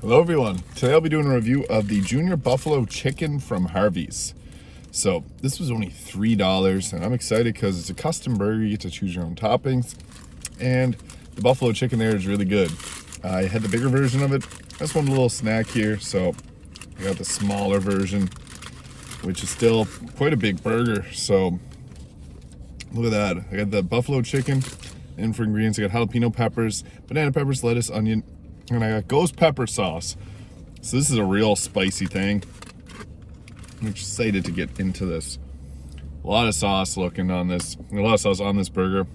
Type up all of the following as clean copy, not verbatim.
Hello everyone, today I'll be doing a review of the Junior Buffalo Chicken from Harvey's. So this was only $3 and I'm excited because it's a custom burger. You get to choose your own toppings and the buffalo chicken there is really good. I had the bigger version of it. I just wanted a little snack here, so I got the smaller version, which is still quite a big burger. So look at that. I got the buffalo chicken, and for ingredients I got jalapeno peppers, banana peppers, lettuce, onion, and I got ghost pepper sauce. So this is a real spicy thing. I'm excited to get into this. A lot of sauce looking on this. A lot of sauce on this burger.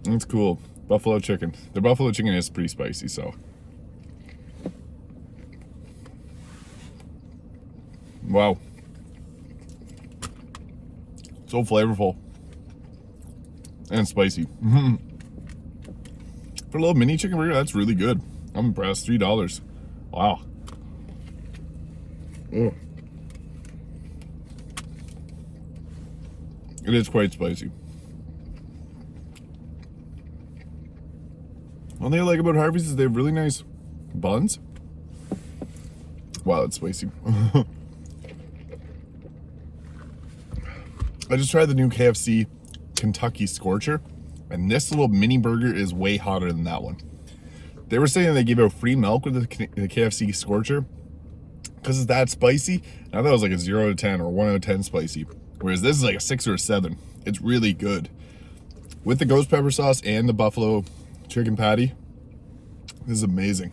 It's cool. Buffalo chicken. The buffalo chicken is pretty spicy, so. Wow. So flavorful. And spicy. For a little mini chicken burger, that's really good. I'm impressed. $3. Wow. Ugh. It is quite spicy. One thing I like about Harvey's is they have really nice buns. Wow, it's spicy. I just tried the new KFC Kentucky Scorcher, and this little mini burger is way hotter than that one. They were saying they gave out free milk with the KFC Scorcher because it's that spicy. I thought it was like a 0 to 10 or 1 out of 10 spicy, whereas this is like a 6 or a 7. It's really good. With the ghost pepper sauce and the buffalo chicken patty, this is amazing.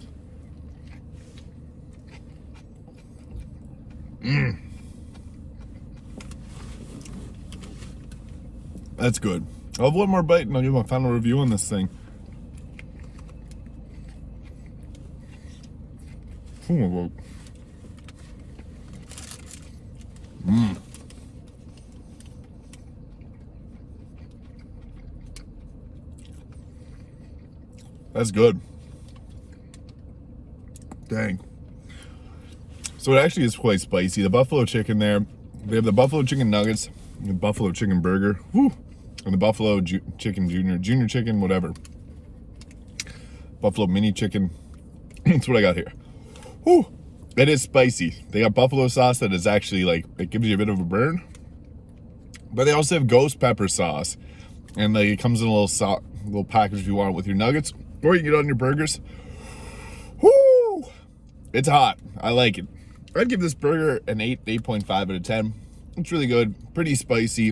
That's good. I'll have one more bite and I'll give my final review on this thing. That's good. Dang. So it actually is quite spicy. The buffalo chicken there, they have the buffalo chicken nuggets, the buffalo chicken burger, whew, and the buffalo chicken junior chicken, whatever. Buffalo mini chicken. That's what I got here. Whew. It is spicy. They got buffalo sauce that is actually like, it gives you a bit of a burn. But they also have ghost pepper sauce. And like, it comes in a little package if you want it with your nuggets. Or you can get it on your burgers. Woo! It's hot. I like it. I'd give this burger an 8.5 out of 10. It's really good. Pretty spicy.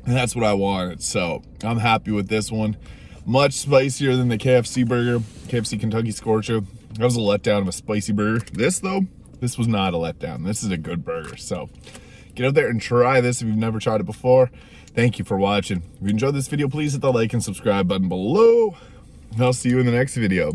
And that's what I wanted. So I'm happy with this one. Much spicier than the KFC burger. KFC Kentucky Scorcher. That was a letdown of a spicy burger. This though, this was not a letdown. This is a good burger. So get out there and try this if you've never tried it before. Thank you for watching. If you enjoyed this video, please hit the like and subscribe button below. And I'll see you in the next video.